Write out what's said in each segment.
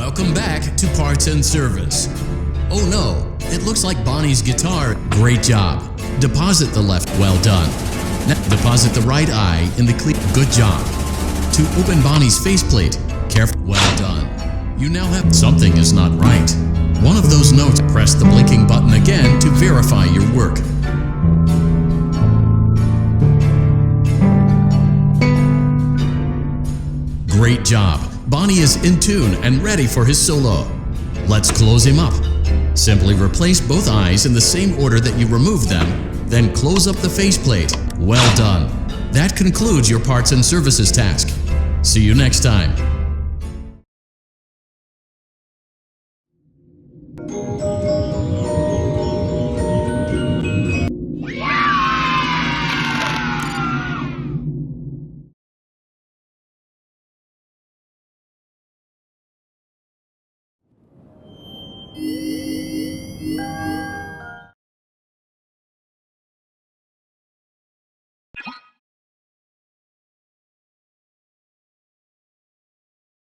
Welcome back to Parts and Service. Oh no, it looks like Bonnie's guitar. Great job. Deposit the left. Well done. Now deposit the right eye in the cleat. Good job. To open Bonnie's faceplate. Careful. Well done. You now have something is not right. One of those notes. Press the blinking button again to verify your work. Great job. Bonnie is in tune and ready for his solo. Let's close him up. Simply replace both eyes in the same order that you removed them, then close up the faceplate. Well done. That concludes your parts and services task. See you next time.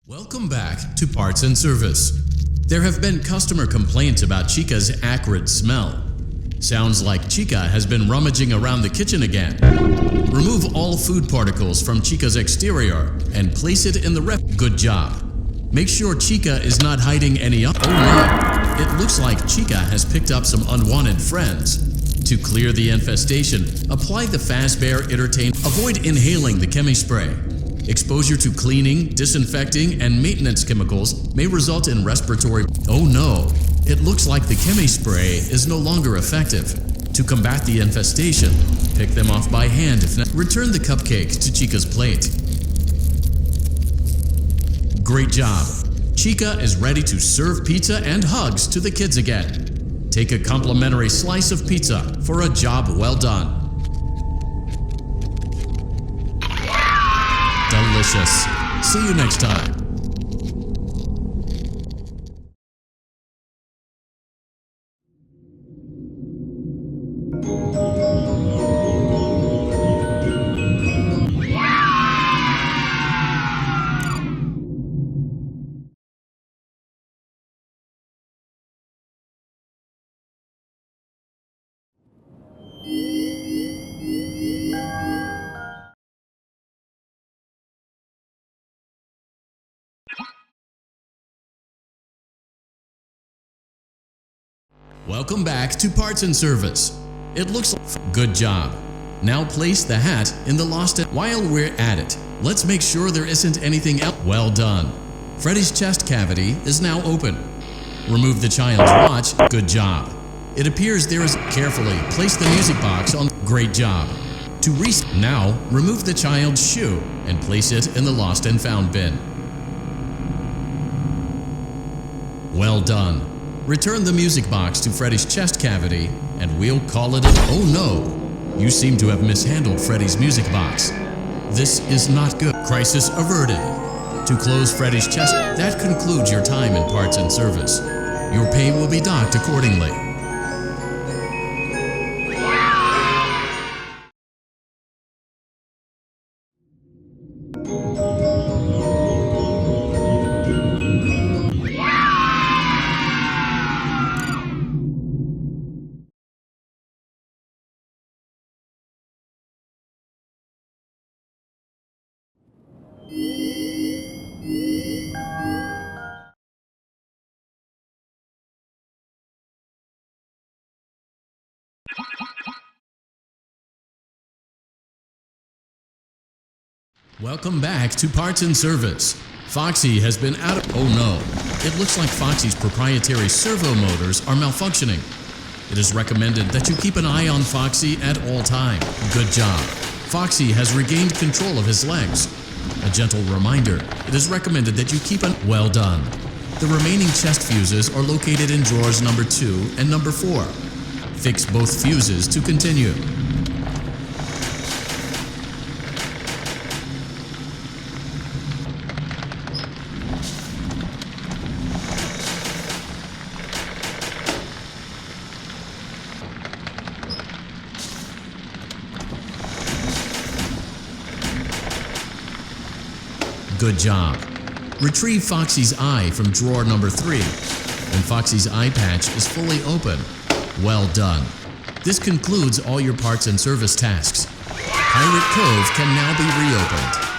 Welcome back to Parts and Service. There have been customer complaints about Chica's acrid smell. Sounds like Chica has been rummaging around the kitchen again. Remove all food particles from Chica's exterior and place it in the ref. Good job. Make sure Chica is not hiding any up. Oh no, it looks like Chica has picked up some unwanted friends. To clear the infestation, apply the Fazbear Entertain. Avoid inhaling the chemi spray. Exposure to cleaning, disinfecting, and maintenance chemicals may result in respiratory. Oh no, it looks like the chemi spray is no longer effective. To combat the infestation, pick them off by hand. If not, return the cupcake to Chica's plate. Great job. Chica is ready to serve pizza and hugs to the kids again. Take a complimentary slice of pizza for a job well done. Delicious. See you next time. Welcome back to Parts and Service. It looks like good job. Now place the hat in the lost. While we're at it, let's make sure there isn't anything else. Well done. Freddy's chest cavity is now open. Remove the child's watch. Good job. It appears there is. Carefully place the music box on. Great job. To reset. Now remove the child's shoe and place it in the lost and found bin. Well done. Return the music box to Freddy's chest cavity, and we'll call it a... Oh no! You seem to have mishandled Freddy's music box. This is not good. Crisis averted. To close Freddy's chest... That concludes your time in Parts and Service. Your pay will be docked accordingly. Welcome back to Parts and Service. Foxy has been out of... Oh no, it looks like Foxy's proprietary servo motors are malfunctioning. It is recommended that you keep an eye on Foxy at all times. Good job. Foxy has regained control of his legs. A gentle reminder, it is recommended that you keep an... Well done. The remaining chest fuses are located in drawers number 2 and number 4. Fix both fuses to continue. Good job. Retrieve Foxy's eye from drawer number 3. When Foxy's eye patch is fully open, well done. This concludes all your parts and service tasks. Pirate Cove can now be reopened.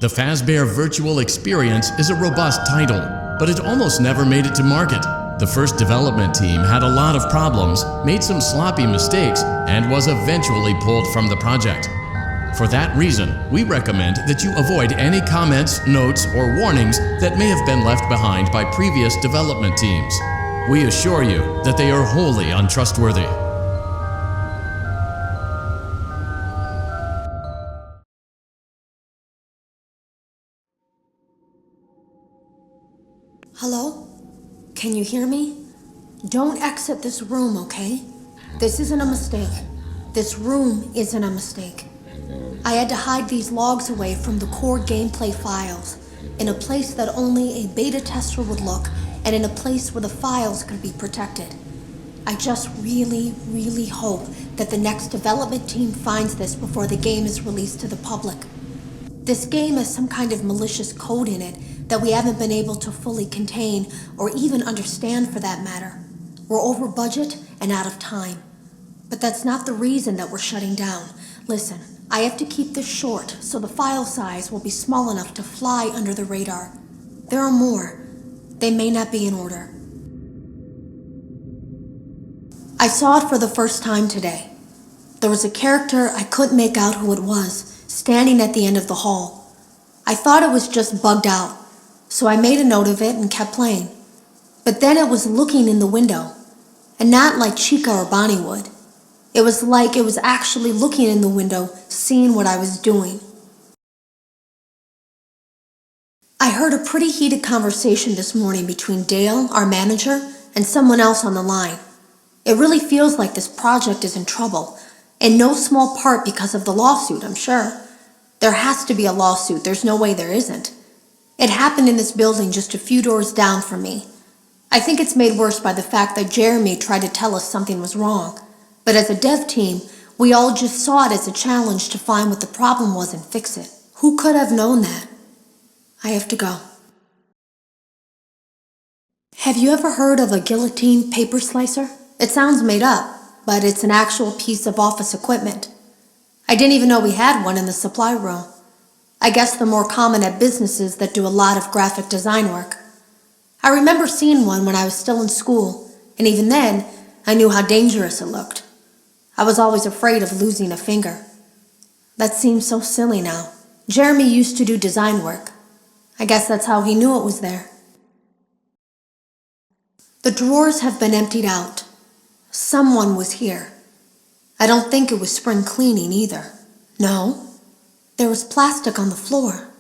The Fazbear Virtual Experience is a robust title, but it almost never made it to market. The first development team had a lot of problems, made some sloppy mistakes, and was eventually pulled from the project. For that reason, we recommend that you avoid any comments, notes, or warnings that may have been left behind by previous development teams. We assure you that they are wholly untrustworthy. Hello? Can you hear me? Don't exit this room, okay? This isn't a mistake. This room isn't a mistake. I had to hide these logs away from the core gameplay files, in a place that only a beta tester would look, and in a place where the files could be protected. I just really hope that the next development team finds this before the game is released to the public. This game has some kind of malicious code in it that we haven't been able to fully contain or even understand for that matter. We're over budget and out of time. But that's not the reason that we're shutting down. Listen, I have to keep this short so the file size will be small enough to fly under the radar. There are more. They may not be in order. I saw it for the first time today. There was a character I couldn't make out who it was, standing at the end of the hall. I thought it was just bugged out, so I made a note of it and kept playing. But then it was looking in the window, and not like Chica or Bonnie would. It was like it was actually looking in the window, seeing what I was doing. I heard a pretty heated conversation this morning between Dale, our manager, and someone else on the line. It really feels like this project is in trouble, in no small part because of the lawsuit, I'm sure. There has to be a lawsuit, there's no way there isn't. It happened in this building just a few doors down from me. I think it's made worse by the fact that Jeremy tried to tell us something was wrong. But as a dev team, we all just saw it as a challenge to find what the problem was and fix it. Who could have known that? I have to go. Have you ever heard of a guillotine paper slicer? It sounds made up, but it's an actual piece of office equipment. I didn't even know we had one in the supply room. I guess they're more common at businesses that do a lot of graphic design work. I remember seeing one when I was still in school, and even then, I knew how dangerous it looked. I was always afraid of losing a finger. That seems so silly now. Jeremy used to do design work. I guess that's how he knew it was there. The drawers have been emptied out. Someone was here. I don't think it was spring cleaning either. No, there was plastic on the floor.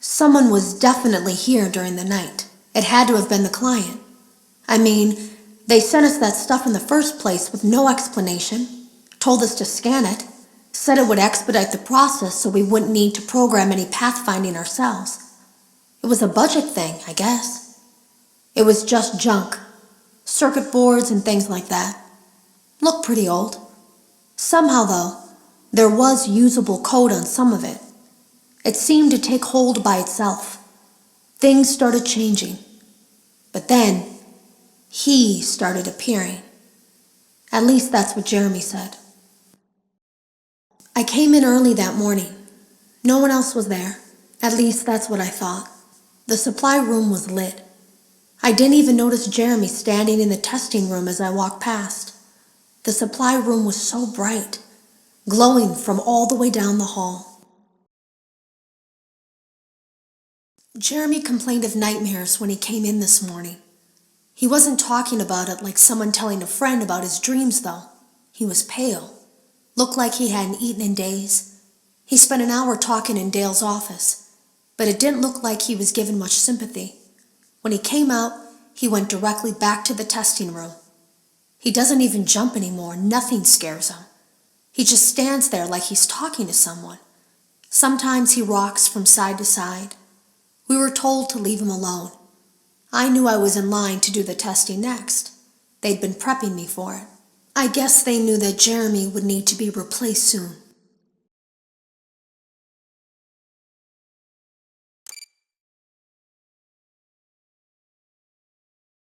Someone was definitely here during the night. It had to have been the client. I mean, they sent us that stuff in the first place with no explanation, told us to scan it, said it would expedite the process so we wouldn't need to program any pathfinding ourselves. It was a budget thing, I guess. It was just junk. Circuit boards and things like that. Looked pretty old. Somehow, though, there was usable code on some of it. It seemed to take hold by itself. Things started changing. But then, he started appearing. At least that's what Jeremy said. I came in early that morning. No one else was there. At least that's what I thought. The supply room was lit. I didn't even notice Jeremy standing in the testing room as I walked past. The supply room was so bright, glowing from all the way down the hall. Jeremy complained of nightmares when he came in this morning. He wasn't talking about it like someone telling a friend about his dreams, though. He was pale, looked like he hadn't eaten in days. He spent an hour talking in Dale's office, but it didn't look like he was given much sympathy. When he came out, he went directly back to the testing room. He doesn't even jump anymore. Nothing scares him. He just stands there like he's talking to someone. Sometimes he rocks from side to side. We were told to leave him alone. I knew I was in line to do the testing next. They'd been prepping me for it. I guess they knew that Jeremy would need to be replaced soon.